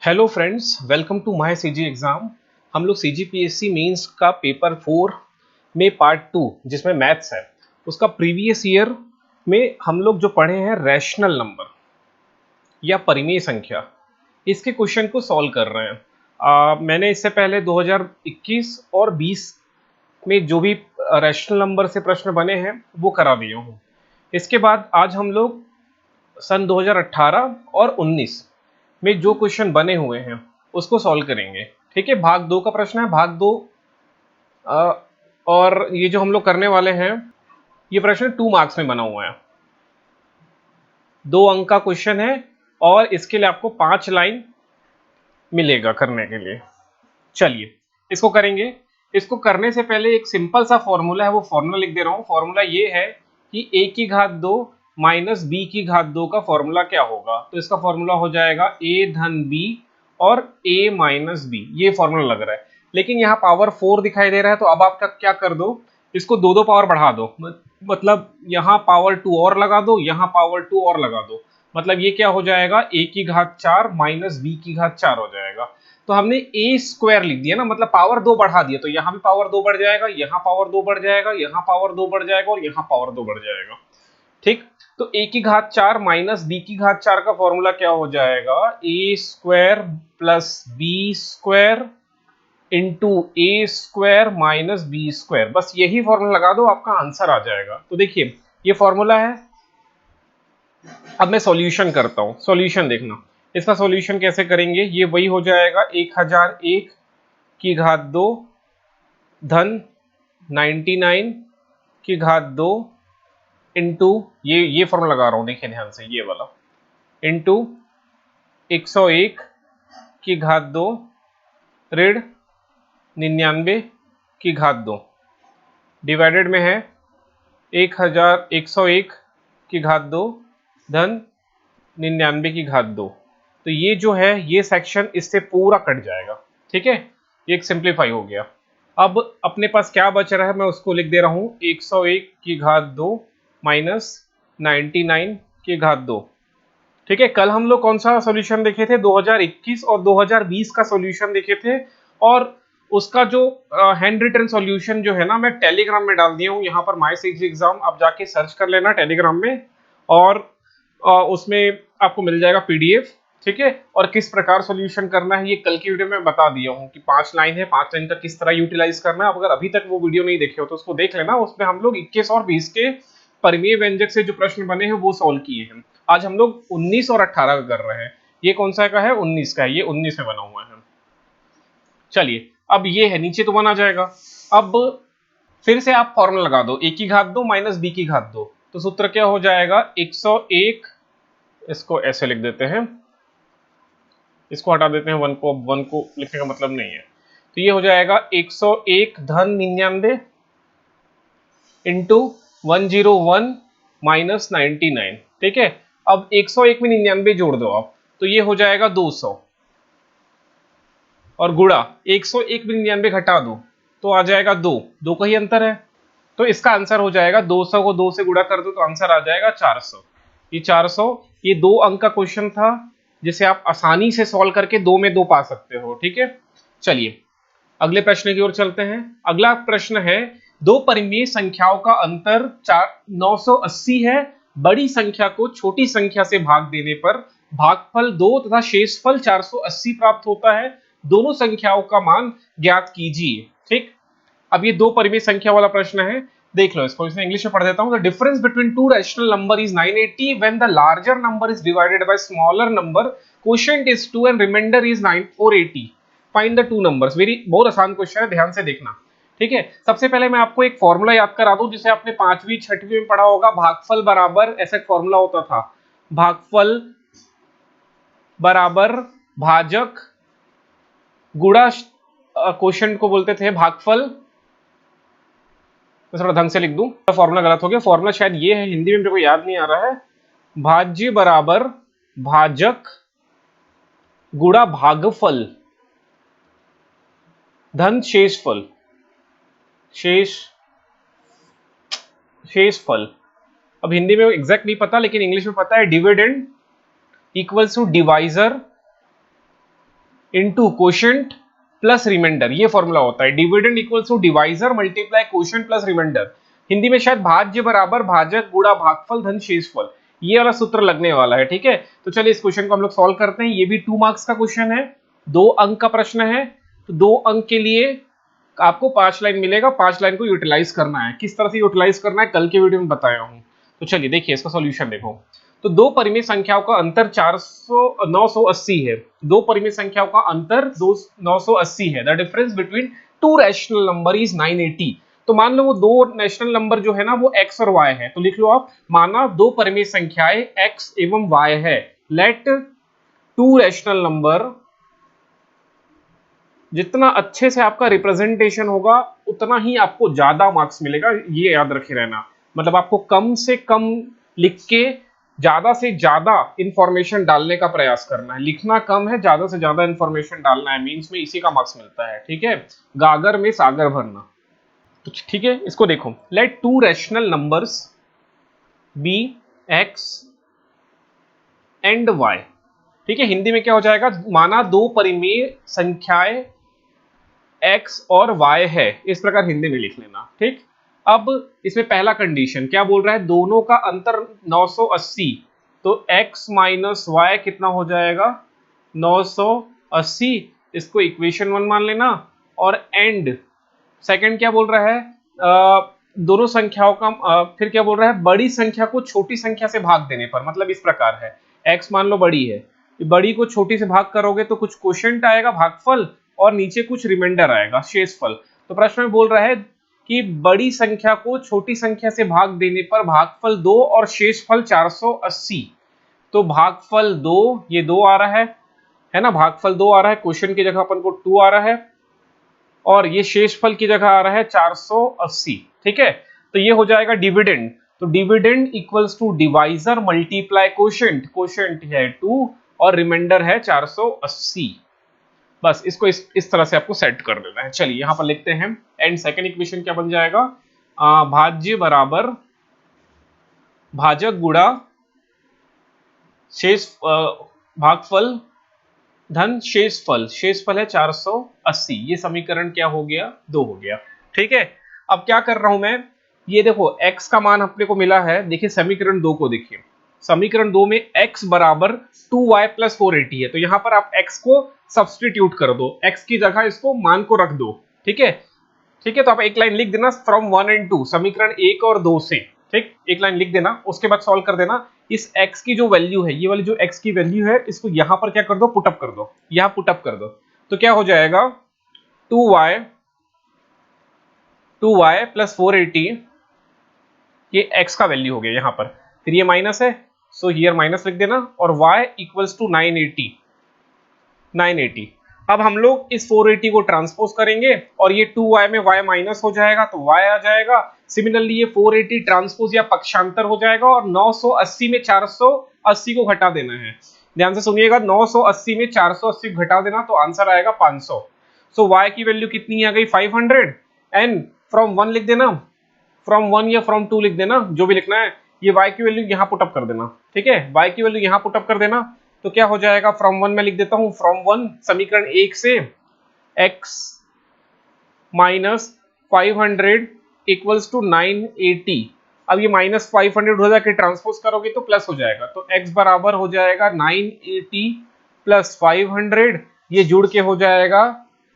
Hello friends, welcome to my CG exam. हम लोग CGPSC mains का पेपर 4 में पार्ट 2 जिसमें मैथ्स है उसका प्रीवियस ईयर में हम लोग जो पढ़े हैं रैशनल नंबर या परिमेय संख्या, इसके क्वेश्चन को सॉल्व कर रहे हैं। मैंने इससे पहले 2021 और 20 में जो भी रैशनल नंबर से प्रश्न बने हैं वो करा दिया हूँ। इसके बाद आज हम लोग सन 2018 और 19 में जो क्वेश्चन बने हुए हैं उसको सॉल्व करेंगे। ठीक है, भाग 2 का प्रश्न है। भाग 2 और ये जो हम लोग करने वाले हैं ये प्रश्न 2 मार्क्स में बना हुआ है, 2 अंक का क्वेश्चन है और इसके लिए आपको 5 लाइन मिलेगा करने के लिए। चलिए इसको करेंगे। इसको करने से पहले एक सिंपल सा फॉर्मूला है, वो फॉर्मूला लिख दे रहा हूं। फॉर्मूला ये है कि a की घात 2 माइनस b की घात 2 का फॉर्मूला क्या होगा। तो इसका फॉर्मूला हो जाएगा a धन b और a माइनस b। ये फॉर्मूला लग रहा है, लेकिन यहाँ पावर 4 दिखाई दे रहा है, तो अब आप क्या कर दो, इसको दो दो पावर बढ़ा दो। मतलब यहाँ पावर 2 और लगा दो, यहाँ पावर 2 और लगा दो। मतलब ये क्या हो जाएगा, a की घात 4 माइनस b की घात 4 हो जाएगा। तो हमने ए स्क्वायर लिख दिया ना, मतलब पावर 2 बढ़ा दिया, तो यहाँ भी पावर 2 बढ़ जाएगा, यहाँ पावर 2 बढ़ जाएगा, यहाँ पावर 2 बढ़ जाएगा और यहाँ पावर 2 बढ़ जाएगा। ठीक, तो ए की घात 4 माइनस बी की घात 4 का फॉर्मूला क्या हो जाएगा, a square plus b square into a square minus b square. बस यही फॉर्मूला लगा दो, आपका आंसर आ जाएगा। तो देखिए ये फॉर्मूला है। अब मैं सॉल्यूशन करता हूं, सॉल्यूशन देखना। इसका सॉल्यूशन कैसे करेंगे, ये वही हो जाएगा 1001 की घात 2 धन 99 की घात 2 इंटू ये फॉर्मूला लगा रहा हूं, देखिए ध्यान से, ये वाला इंटू 101 की घात 2 ऋण 99 की घात 2 डिवाइडेड में है 101 की घात 2 धन 99 की घात 2। तो ये जो है ये सेक्शन इससे पूरा कट जाएगा। ठीक है, ये एक सिंप्लीफाई हो गया। अब अपने पास क्या बच रहा है मैं उसको लिख दे रहा हूं, 101 की घात 2 माइनस 99 की घात 2। ठीक है, कल हम लोग कौन सा सॉल्यूशन देखे थे, 2021 और 2020 का सॉल्यूशन देखे थे, और उसका जो हैंड रिटन सॉल्यूशन जो है ना, मैं टेलीग्राम में डाल दिया हूं। यहाँ पर माय सीजी एग्जाम आप जाके सर्च कर लेना टेलीग्राम में, और उसमें आपको मिल जाएगा पीडीएफ। ठीक है, और किस प्रकार सॉल्यूशन करना है ये कल की वीडियो में बता दिया हूँ कि 5 लाइन है, 5 लाइन का किस तरह यूटिलाइज करना है। अगर अभी तक वो वीडियो नहीं देखे हो तो उसको देख लेना, उसमें हम लोग 21 और 20 के परिमेय व्यंजक से जो प्रश्न बने हैं वो सॉल्व किए हैं। आज हम लोग 19 और 18 का कर रहे हैं। ये कौन सा का है, 19 का है, ये 19 में बना हुआ है। चलिए अब ये है, नीचे तो बना जाएगा। अब फिर से आप फॉर्मूला लगा दो, a की घात 2 माइनस b की घात 2। तो सूत्र क्या हो जाएगा, 101, इसको ऐसे लिख देते हैं, इसको हटा देते हैं, वन को लिखने का मतलब नहीं है। तो ये हो जाएगा 101 धन 99 इंटू 101 माइनस 99। ठीक है, अब 101 में 99 जोड़ दो आप, तो ये हो जाएगा 200, और गुणा 101 में 99 घटा दो तो आ जाएगा 2 का ही अंतर है। तो इसका आंसर हो जाएगा, 200 को 2 से गुणा कर दो तो आंसर आ जाएगा 400। ये 400, ये 2 अंक का क्वेश्चन था जिसे आप आसानी से सॉल्व करके 2 में 2 पा सकते हो। ठीक है, चलिए अगले प्रश्न की ओर चलते हैं। अगला प्रश्न है, दो परिमेय संख्याओं का अंतर 980 है। बड़ी संख्या को छोटी संख्या से भाग देने पर भागफल 2 तथा शेषफल 480 प्राप्त होता है। दोनों संख्याओं का मान ज्ञात कीजिए। ठीक, अब ये दो परिमेय संख्या वाला प्रश्न है, देख लो इसको। इसमें इंग्लिश में पढ़ देता हूं। The difference between two rational number is 980 when the larger number is divided by smaller number, quotient is 2 and remainder is 480। Find the two numbers. Very बहुत आसान क्वेश्चन है, ध्यान से देखना। ठीक है, सबसे पहले मैं आपको एक फॉर्मूला याद करा दूं जिसे आपने 5वीं 6वीं में पढ़ा होगा। भागफल बराबर, ऐसा एक फॉर्मूला होता था, भागफल बराबर भाजक गुणा क्वोशिएंट को बोलते थे भागफल। मैं थोड़ा ढंग से लिख दूं, फॉर्मूला गलत हो गया। फॉर्मूला शायद ये है, हिंदी में मेरे को याद नहीं आ रहा है। भाज्य बराबर भाजक गुणा भागफल धन शेषफल, शेषफल। अब हिंदी में एग्जैक्ट नहीं पता, लेकिन इंग्लिश में पता है। Dividend equals to divisor into quotient plus remainder, ये फॉर्मूला होता है। Dividend equals to divisor multiply quotient plus remainder. Hindi में शायद भाज्य बराबर भाजक गुणा भागफल धन शेषफल, ये वाला सूत्र लगने वाला है। ठीक है, तो चलिए इस क्वेश्चन को हम लोग सॉल्व करते हैं। ये भी 2 मार्क्स का क्वेश्चन है, 2 अंक का प्रश्न है। तो 2 अंक के लिए आपको 5 लाइन मिलेगा, 5 लाइन को यूटिलाइज करना है। किस तरह से यूटिलाइज करना है कल के वीडियो में बताया हूं। तो चलिए देखिए इसका सॉल्यूशन देखो। तो दो परिमेय संख्याओं का अंतर 980 है। दो परिमेय संख्याओं का अंतर 980 है। The difference between two rational number is 980। तो मान लो वो दो नेशनल नंबर जो है ना वो x और y है, तो लिख लो आप, माना दो परिमेय संख्याएं x एवं y है। लेट टू रैशनल नंबर, जितना अच्छे से आपका रिप्रेजेंटेशन होगा उतना ही आपको ज्यादा मार्क्स मिलेगा, ये याद रखे रहना। मतलब आपको कम से कम लिख के ज्यादा से ज्यादा इंफॉर्मेशन डालने का प्रयास करना है। लिखना कम है, ज्यादा से ज्यादा इंफॉर्मेशन डालना है। मींस में इसी का मार्क्स मिलता है। ठीक है, गागर में सागर भरना। तो ठीक है, इसको देखो। Let two rational numbers be x and y. ठीक है, हिंदी में क्या हो जाएगा, माना दो परिमेय संख्याएं x और y है, इस प्रकार हिंदी में लिख लेना। ठीक, अब इसमें पहला कंडीशन क्या बोल रहा है, दोनों का अंतर 980, तो x माइनस वाई कितना हो जाएगा 980, इसको इक्वेशन 1 मान लेना। और एंड सेकंड क्या बोल रहा है, दोनों संख्याओं का फिर क्या बोल रहा है, बड़ी संख्या को छोटी संख्या से भाग देने पर, मतलब इस प्रकार है, x मान लो बड़ी है, बड़ी को छोटी से भाग करोगे तो कुछ क्वोशिएंट आएगा भागफल, और नीचे कुछ रिमाइंडर आएगा शेषफल। तो प्रश्न में बोल रहा है कि बड़ी संख्या को छोटी संख्या से भाग देने पर भागफल 2 और शेषफल 480। तो भागफल 2, ये 2 आ रहा है ना, भागफल 2 आ रहा है, क्वेश्चन की जगह अपन को 2 आ रहा है, और ये शेषफल की जगह आ रहा है 480। ठीक है, तो ये हो जाएगा डिविडेंड। तो dividend equals to divisor multiply quotient, quotient है 2 और रिमाइंडर है 480। बस इसको इस तरह से आपको सेट कर देना है। चलिए यहां पर लिखते हैं, एंड सेकंड इक्वेशन क्या बन जाएगा, भाज्य बराबर भाजक गुणा शेष भागफल धन शेषफल, शेषफल है 480। ये समीकरण क्या हो गया, 2 हो गया। ठीक है, अब क्या कर रहा हूं मैं, ये देखो x का मान अपने को मिला है। देखिए समीकरण 2 को देखिए, समीकरण 2 में x बराबर 2y प्लस 480 है। तो यहां पर आप x को सब्सटीट्यूट कर दो, x की जगह इसको मान को रख दो। ठीक है, ठीक है, तो आप एक लाइन लिख देना फ्रॉम 1 एंड 2, समीकरण 1 और 2 से। ठीक, एक लाइन लिख देना, उसके बाद सॉल्व कर देना। इस x की जो वैल्यू है, ये वाली जो x की वैल्यू है, इसको यहां पर क्या कर दो, पुटअप कर दो, यहां पुटअप कर दो। तो क्या हो जाएगा 2y प्लस 480, ये x का वैल्यू हो गया यहां पर। फिर ये माइनस है, सो हियर माइनस लिख देना, और y इक्वल्स टू 980। अब हम लोग इस 480 को ट्रांसपोज करेंगे, और ये 2y में y माइनस हो जाएगा तो y आ जाएगा। सिमिलरली ये 480 ट्रांसपोज या पक्षांतर हो जाएगा, और 980 में 480 को घटा देना है। ध्यान से सुनिएगा, 980 में 480 घटा देना तो आंसर आएगा 500। सो y की वैल्यू कितनी आ गई 500, एंड फ्रॉम 1 लिख देना, फ्रॉम 1 या फ्रॉम 2 लिख देना, जो भी लिखना है। ये y की वैल्यू यहां पुटअप कर देना। ठीक है, y की वैल्यू यहां पुटअप कर देना, तो क्या हो जाएगा, फ्रॉम 1 में लिख देता हूं, फ्रॉम 1 समीकरण 1 से x माइनस 500 इक्वल्स टू 980। अब ये माइनस 500 हो जाके ट्रांसपोज करोगे तो प्लस हो जाएगा, तो x बराबर हो जाएगा 980 प्लस 500, ये जुड़ के हो जाएगा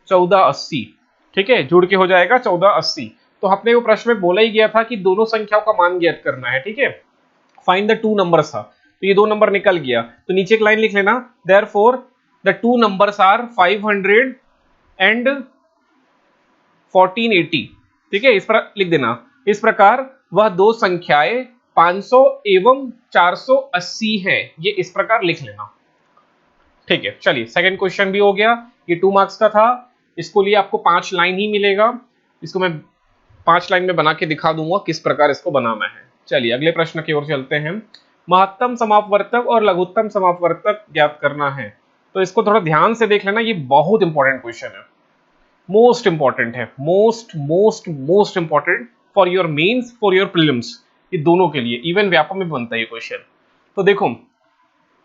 1480। ठीक है, जुड़ के हो जाएगा 1480। तो अपने को प्रश्न में बोला ही गया था कि दोनों संख्याओं का मान ज्ञात करना है। ठीक है, फाइंड द टू नंबर्स था, तो ये दो नंबर निकल गया। तो नीचे एक लाइन लिख लेना, therefore the two numbers are 500 and 1480। ठीक है, इस पर लिख देना, इस प्रकार वह दो संख्याएं 500 एवं 480 है, ये इस प्रकार लिख लेना। ठीक है, चलिए सेकंड क्वेश्चन भी हो गया। ये 2 मार्क्स का था, इसको लिए आपको 5 लाइन ही मिलेगा। इसको मैं 5 लाइन में बना के दिखा दूंगा किस प्रकार इसको बनाना है। चलिए अगले प्रश्न की ओर चलते हैं। महत्तम समापवर्तक और लघुत्तम समापवर्तक ज्ञात करना है। तो इसको थोड़ा ध्यान से देख लेना, ये बहुत इंपॉर्टेंट क्वेश्चन है, मोस्ट इंपॉर्टेंट है, most important for your mains, for your prelims, ये दोनों के लिए। इवन व्यापक में भी बनता है ये क्वेश्चन। तो देखो,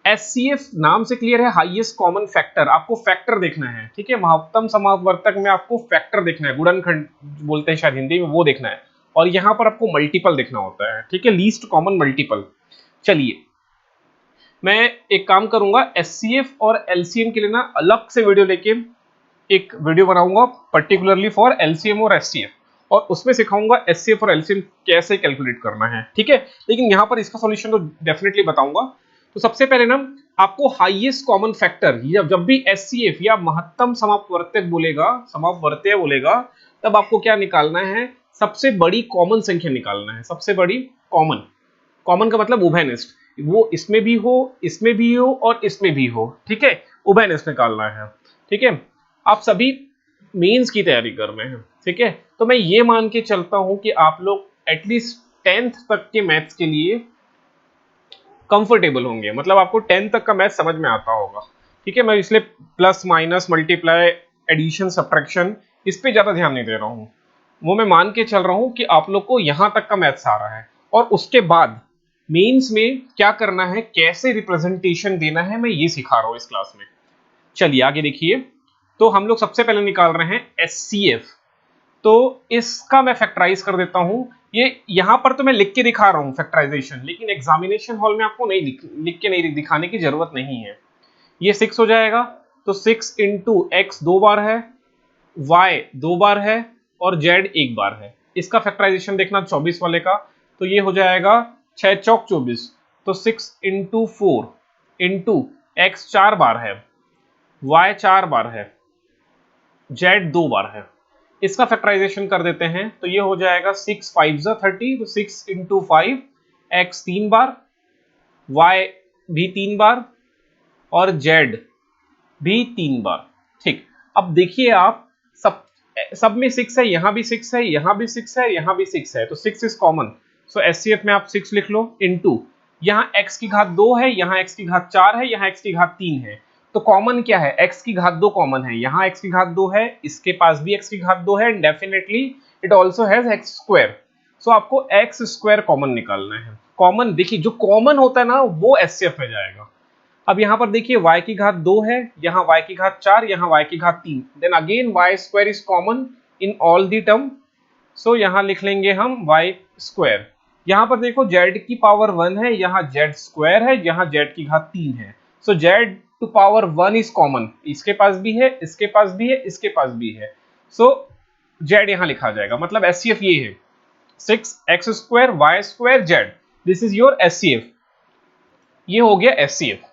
HCF नाम से क्लियर है, हाईएस्ट कॉमन फैक्टर। आपको फैक्टर देखना है, ठीक है, महत्तम समापवर्तक में आपको फैक्टर देखना है, गुणनखंड बोलते हैं शायद हिंदी में, वो देखना है। और यहाँ पर आपको मल्टीपल देखना होता है, ठीक है, लीस्ट कॉमन मल्टीपल। चलिए मैं एक काम करूंगा, HCF और LCM के लिए ना अलग से वीडियो लेके एक वीडियो बनाऊंगा पर्टिकुलरली फॉर LCM और HCF, और उसमें सिखाऊंगा HCF और LCM कैसे कैलकुलेट करना है, ठीक है। लेकिन यहाँ पर इसका सॉल्यूशन तो डेफिनेटली बताऊंगा। तो सबसे पहले ना आपको हाईएस्ट कॉमन फैक्टर, जब भी HCF या महत्तम समापवर्तक बोलेगा, समापवर्तीय बोलेगा, तब आपको क्या निकालना है, सबसे बड़ी कॉमन संख्या निकालना है। सबसे बड़ी कॉमन, कॉमन का मतलब उभयनिष्ठ, वो इसमें भी हो, इसमें भी हो और इसमें भी हो, ठीक है, उभयनिष्ठ निकालना है, ठीक है। आप सभी मेंस की तैयारी कर रहे हैं, ठीक है, तो मैं ये मान के चलता हूं कि आप लोग एटलीस्ट 10th तक के मैथ्स के लिए कंफर्टेबल होंगे, मतलब आपको 10th तक का मैथ समझ में आता होगा, ठीक है। मैं इसलिए plus minus multiply addition subtraction इस पे ज्यादा ध्यान नहीं दे रहा हूं, वो मैं मान के चल रहा हूं कि आप लोग को यहां तक का मैथ्स आ रहा है, और उसके बाद मेंस में क्या करना है, कैसे रिप्रेजेंटेशन देना है, मैं ये सिखा रहा हूं इस क्लास में। चलिए आगे देखिए, तो हम लोग सबसे पहले निकाल रहे हैं HCF। तो इसका मैं फैक्टराइज कर देता हूं, ये यहां पर तो मैं लिख के दिखा रहा हूं फैक्टराइजेशन, लेकिन एग्जामिनेशन हॉल में आपको नहीं लिख के नहीं दिखाने की जरूरत नहीं है। ये 6 हो जाएगा, तो 6 इंटू एक्स 2 बार है, y 2 बार है और z 1 बार है। इसका फैक्टराइजेशन देखना 24 वाले का, तो ये हो जाएगा 6 चौक 24, तो 6 इंटू 4 इंटू एक्स 4 बार है, y 4 बार है, z 2 बार है। इसका फैक्टराइजेशन कर देते हैं, तो ये हो जाएगा 6 5 30, तो 6 इंटू 5, x 3 बार, y भी 3 बार और z भी 3 बार, ठीक। अब देखिए आप, सब में 6 है, यहां भी 6 है, यहां भी 6 है, यहां भी 6 है, तो 6 इज कॉमन, सो HCF में आप 6 लिख लो, इंटू यहां x की घात 2 है, यहां x की घात 4 है, यहां x की घात 3 है, तो कॉमन क्या है, x की घात 2 कॉमन है, यहां x की घात 2 है, इसके पास भी x की घात 2 है, and definitely it also has x square, so आपको x स्क्वायर कॉमन निकालना है। कॉमन देखिए, जो कॉमन होता है ना वो HCF में जाएगा। अब यहां पर देखिए y की घात 2 है, यहां y की घात 4, यहां y की घात 3, then again y square is common in all the term, so यहां लिख लेंगे हम y स्क्वायर। यहां पर देखो z की पावर 1 है, यहां z स्क्वायर है, यहां z की घात 3 है, so z to power 1 is common, इसके पास भी है, इसके पास भी है, इसके पास भी है, सो z यहां लिखा जाएगा। मतलब HCF ये है 6x square y square z, this is your HCF, ये हो गया HCF।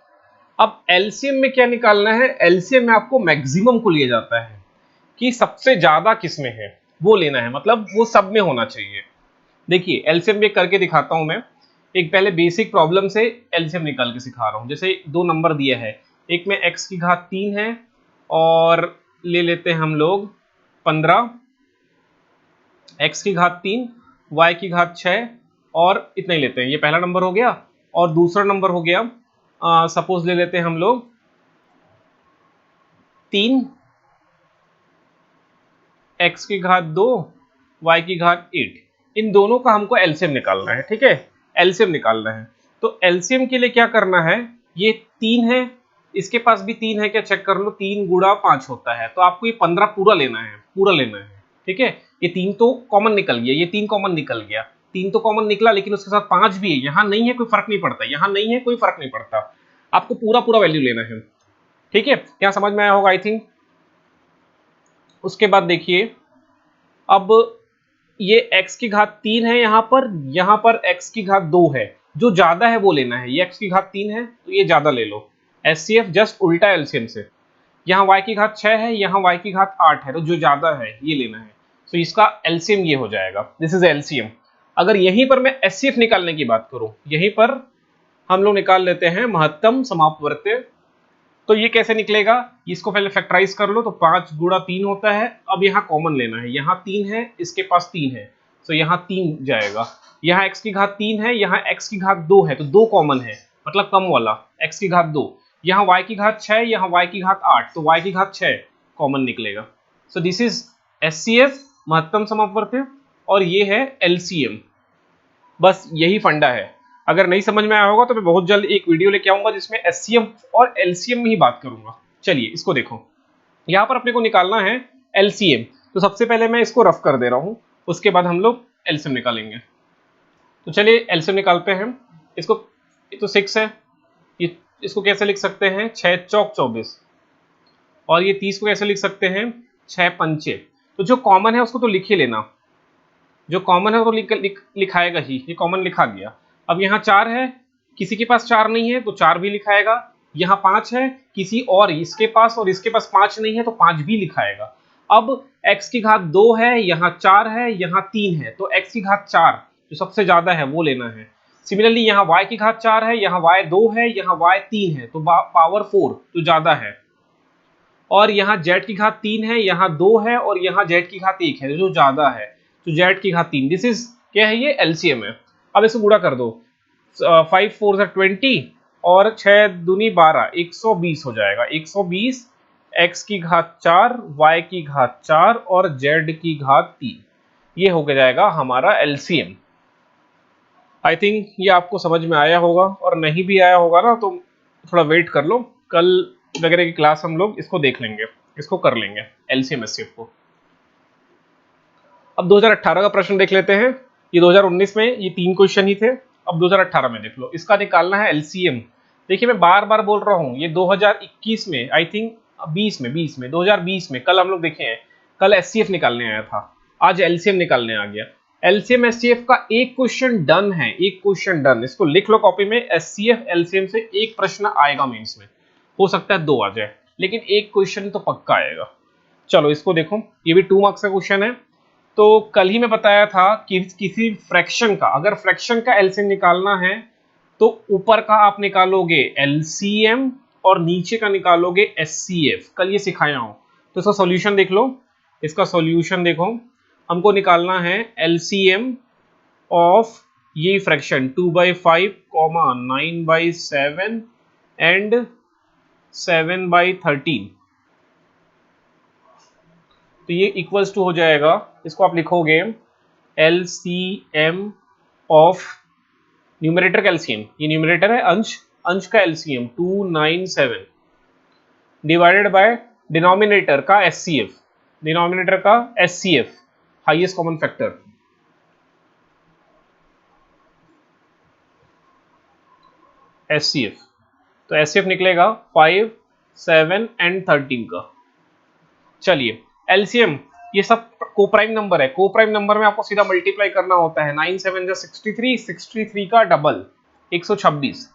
अब LCM में क्या निकालना है, LCM में आपको मैक्सिमम को लिया जाता है कि सबसे ज्यादा किसमें है वो लेना है, मतलब वो सब में होना चाहिए। देखिए LCM में करके दिखाता हूं मैं, एक पहले बेसिक प्रॉब्लम से LCM निकाल के सिखा रहा हूं। जैसे 2 नंबर दिया है, एक में x की घात 3 है और ले लेते हैं हम लोग 15, x की घात 3, y की घात 6 और इतना ही लेते हैं, ये पहला नंबर हो गया। और दूसरा नंबर हो गया, सपोज ले लेते हैं हम लोग 3, x की घात 2, y की घात 8, इन दोनों का हमको LCM निकालना है, ठीक है, LCM निकालना है। तो LCM के लिए क्या करना है, ये 3 है, इसके पास भी 3 है क्या, चेक कर लो, 3 गुणा 5 होता है, तो आपको ये 15 पूरा लेना है, पूरा लेना है, ठीक है। ये 3 तो कॉमन निकल गया, ये 3 कॉमन निकल गया, 3 तो कॉमन निकला, लेकिन उसके साथ 5 भी है, यहां नहीं है कोई फर्क नहीं पड़ता, यहां नहीं है कोई फर्क नहीं पड़ता, आपको पूरा पूरा वैल्यू लेना है, ठीक है। यहां समझ में आया होगा आई थिंक। उसके बाद देखिए, अब ये x की घात 3 है, यहां पर x की घात 2 है, जो ज्यादा है वो लेना है, ये x की घात 3 है तो ये ज्यादा ले लो, HCF जस्ट उल्टा LCM से। यहाँ y की घात 6 है, यहाँ y की घात 8 है, तो जो ज्यादा है ये लेना है, तो इसका LCM ये हो जाएगा, दिस इज LCM। अगर यहीं पर मैं HCF निकालने की बात करूं, यहीं पर हम लोग निकाल लेते हैं महत्तम समापवर्तीय, तो ये कैसे निकलेगा, इसको पहले फैक्टराइज कर लो, तो 5 गुणा 3 होता है। अब यहाँ कॉमन लेना है, यहाँ 3 है, इसके पास 3 है, तो यहाँ 3 जाएगा, यहाँ x की घात 3 है, यहाँ x की घात 2 है, तो 2 कॉमन है, मतलब कम वाला x की घात 2, यहाँ y की घात 6, यहाँ y की घात 8, तो y की घात 6 कॉमन निकलेगा। सो दिस इज HCF महत्तम समापवर्तीय और ये है LCM, बस यही फंडा है। अगर नहीं समझ में आया होगा तो मैं बहुत जल्द एक वीडियो लेके आऊंगा जिसमें एचसीएम और एलसीएम में ही बात करूंगा। चलिए इसको देखो, यहाँ पर अपने को निकालना है एलसीएम। तो सबसे पहले मैं इसको रफ कर दे रहा हूँ, उसके बाद हम लोग एलसीएम निकालेंगे। तो चलिए एलसीएम निकालते हैं। इसको, ये तो 6 है, ये इसको कैसे लिख सकते हैं, 6 चौक 24, और ये 30 को कैसे लिख सकते हैं, 6 पंचे। तो जो कॉमन है उसको तो लिख ही लेना, जो कॉमन है वो तो लिखाएगा ही, ये कॉमन लिखा गया। अब यहाँ 4 है, किसी के पास 4 नहीं है तो 4 भी लिखाएगा। यहाँ 5 है, किसी और इसके पास और इसके पास 5 नहीं है तो 5 भी लिखाएगा। अब x की घात 2 है, यहाँ 4 है, यहाँ 3 है, तो x की घात 4 जो सबसे ज्यादा है वो लेना है। सिमिलरली यहाँ y की घात 4 है, यहाँ y 2 है, यहाँ y 3 है, तो पावर 4 जो ज्यादा है। और यहाँ z की घात 3 है, यहाँ 2 है, और यहाँ z की घात 1 है जो ज्यादा है, तो z की घात 3। दिस इज क्या है, ये एलसीएम है। अब इसको गुणा कर दो, 5 4 20 और 6 दूनी 12, 120 हो जाएगा। 120 x की घात 4, y की घात 4 और z की घात 3, ये हो जाएगा हमारा एलसीएम। आई थिंक ये आपको समझ में आया होगा, और नहीं भी आया होगा ना तो थोड़ा वेट कर लो, कल वगैरह की क्लास हम लोग इसको देख लेंगे, इसको कर लेंगे एलसीएम एचसीएफ को। अब 2018 का प्रश्न देख लेते हैं। ये 2019 में ये 3 क्वेश्चन ही थे, अब 2018 में देख लो, इसका निकालना है एलसीएम। देखिए मैं बार बार बोल रहा हूँ, ये 2021 में, आई थिंक 2020 में कल हम लोग देखे हैं, कल एचसीएफ निकालने आया था, आज एलसीएम निकालने आ गया। एलसीएम एचसीएफ का एक क्वेश्चन डन है, एक क्वेश्चन डन, इसको लिख लो कॉपी में। एचसीएफ एलसीएम से एक प्रश्न आएगा मेंस में, हो सकता है 2 आ जाए, लेकिन एक क्वेश्चन तो पक्का आएगा। चलो इसको देखो, ये भी 2 मार्क्स का क्वेश्चन है। तो कल ही मैं बताया था कि किसी फ्रैक्शन का, अगर फ्रैक्शन का एलसीएम निकालना है तो ऊपर का आप निकालोगे एलसीएम और नीचे का निकालोगे एचसीएफ, कल ये सिखाया हूं। तो इसका सॉल्यूशन देख लो, इसका सॉल्यूशन देखो, हमको निकालना है एलसीएम ऑफ ये फ्रैक्शन 2/5, 9/7 एंड 7/13। तो ये इक्वल्स टू हो जाएगा, इसको आप लिखोगे एलसीएम ऑफ, न्यूमरेटर का एलसीएम, ये न्यूमरेटर है अंश, अंश का एलसीएम 297 डिवाइडेड बाय डिनोमिनेटर का एचसीएफ, डिनोमिनेटर का HCF, highest common factor, HCF. तो एचसीएफ निकलेगा 5, 7 एंड 13 का। चलिए एलसीएम, ये सब कोप्राइम नंबर है, कोप्राइम नंबर में आपको सीधा मल्टीप्लाई करना होता है, 9 7 63, 63 का डबल 126,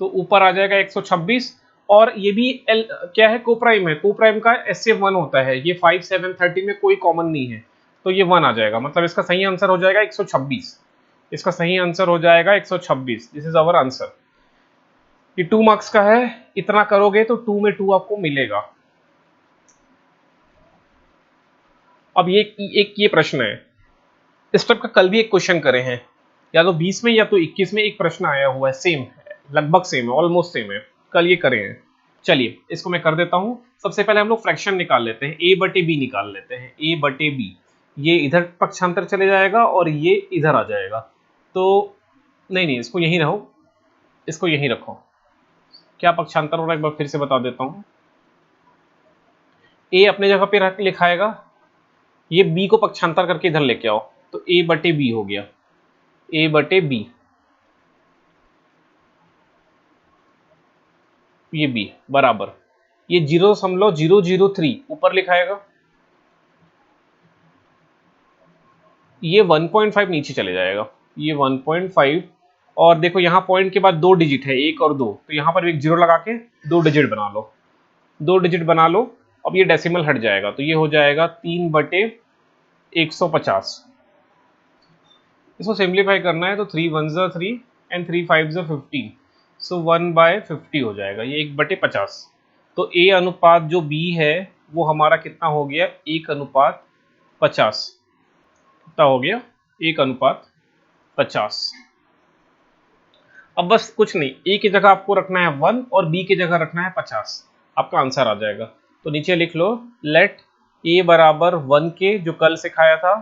तो ऊपर आ जाएगा 126। और ये भी क्या है, कोप्राइम है, कोप्राइम का एचसीएफ 1 होता है, ये 5 7 30 में कोई कॉमन नहीं है, तो ये 1 आ जाएगा, मतलब इसका सही आंसर हो जाएगा 126, इसका सही आंसर हो जाएगा 126। This is our answer. ये 2 मार्क्स का है, इतना करोगे तो 2 में 2 आपको मिलेगा। अब ये प्रश्न है, इस टाइप का कल भी एक क्वेश्चन करे हैं, या तो 20 में या तो 21 में एक प्रश्न आया हुआ है, सेम है, लगभग सेम है, ऑलमोस्ट सेम है, कल ये करे हैं। चलिए इसको मैं कर देता हूं। सबसे पहले हम लोग फ्रैक्शन निकाल लेते हैं, a बटे b निकाल लेते हैं, a बटे b, ये इधर पक्षांतर चले जाएगा और ये इधर आ जाएगा, तो नहीं इसको यहीं रहो, इसको यहीं रखो। क्या पक्षांतर हो रहा है एक बार फिर से बता देता हूं, a अपने जगह पे रख लिखाएगा, ये b को पक्षांतर करके इधर लेके आओ, तो a बटे b हो गया, a बटे b, ये b बराबर, ये 0.003 ऊपर लिखाएगा, ये 1.5 नीचे चले जाएगा, ये 1.5, और देखो यहाँ पॉइंट के बाद 2 डिजिट है, 1 और 2, तो यहाँ पर एक 0 लगा के 2 डिजिट बना लो, 2 डिजिट बना लो। अब ये डेसिमल हट जाएगा, तो ये हो जाएगा 3 बटे 150। इसको सिंप्लीफाई करना है तो 3 1 3 एंड 3 5 15, सो 1/50 हो जाएगा, ये 1/50। तो a अनुपात जो b है वो हमारा कितना हो गया, 1:50, कितना हो गया, 1:50। अब बस कुछ नहीं, a की जगह आपको रखना है 1 और b की जगह रखना है 50, आपका आंसर आ जाएगा। तो नीचे लिख लो, लेट a बराबर 1 के, जो कल सिखाया था,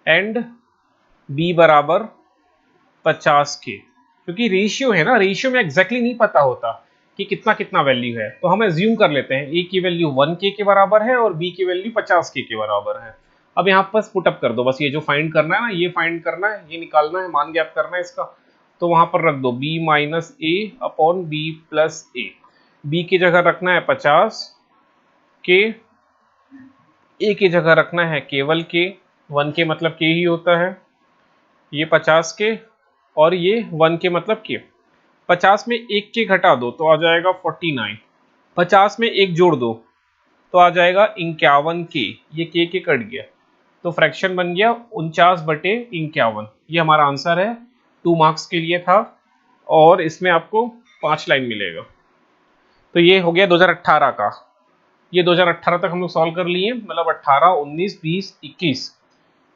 एंड b बराबर 50 के। क्योंकि रेशियो है ना, रेशियो में एग्जैक्टली नहीं पता होता कि कितना कितना वैल्यू है, तो हम एज्यूम कर लेते हैं ए की वैल्यू 1k के बराबर है और बी की वैल्यू 50k के बराबर है। अब यहाँ पर पुटअप कर दो, बस ये जो फाइंड करना है ना, ये फाइंड करना है, ये निकालना है, मान ज्ञात करना है इसका, तो वहां पर रख दो b माइनस ए अपॉन बी प्लस ए। बी की जगह रखना है 50k, ए की जगह रखना है केवल k, 1k मतलब k ही होता है, ये 50k और ये 1k मतलब k। 50 में एक के घटा दो तो आ जाएगा 49, 50 में एक जोड़ दो तो आ जाएगा 51k, ये के कट गया तो फ्रैक्शन बन गया 49/51। ये हमारा आंसर है, 2 मार्क्स के लिए था और इसमें आपको 5 लाइन मिलेगा। तो ये हो गया 2018 का, ये 2018 तक हम लोग सॉल्व कर लिए, मतलब 18, 19, 20, 21,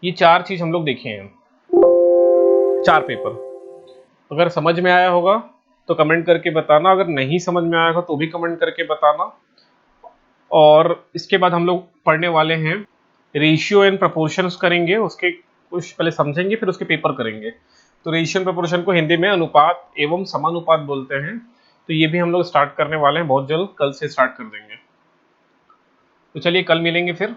ये 4 चीज हम लोग देखे हैं, 4 पेपर। अगर समझ में आया होगा तो कमेंट करके बताना, अगर नहीं समझ में आया होगा तो भी कमेंट करके बताना। और इसके बाद हम लोग पढ़ने वाले हैं रेशियो एंड प्रपोर्शंस करेंगे, उसके कुछ पहले समझेंगे फिर उसके पेपर करेंगे। तो रेशियो एंड प्रपोर्शन को हिंदी में अनुपात एवं समानुपात बोलते हैं, तो ये भी हम लोग स्टार्ट करने वाले हैं बहुत जल्द, कल से स्टार्ट कर देंगे। तो चलिए कल मिलेंगे फिर।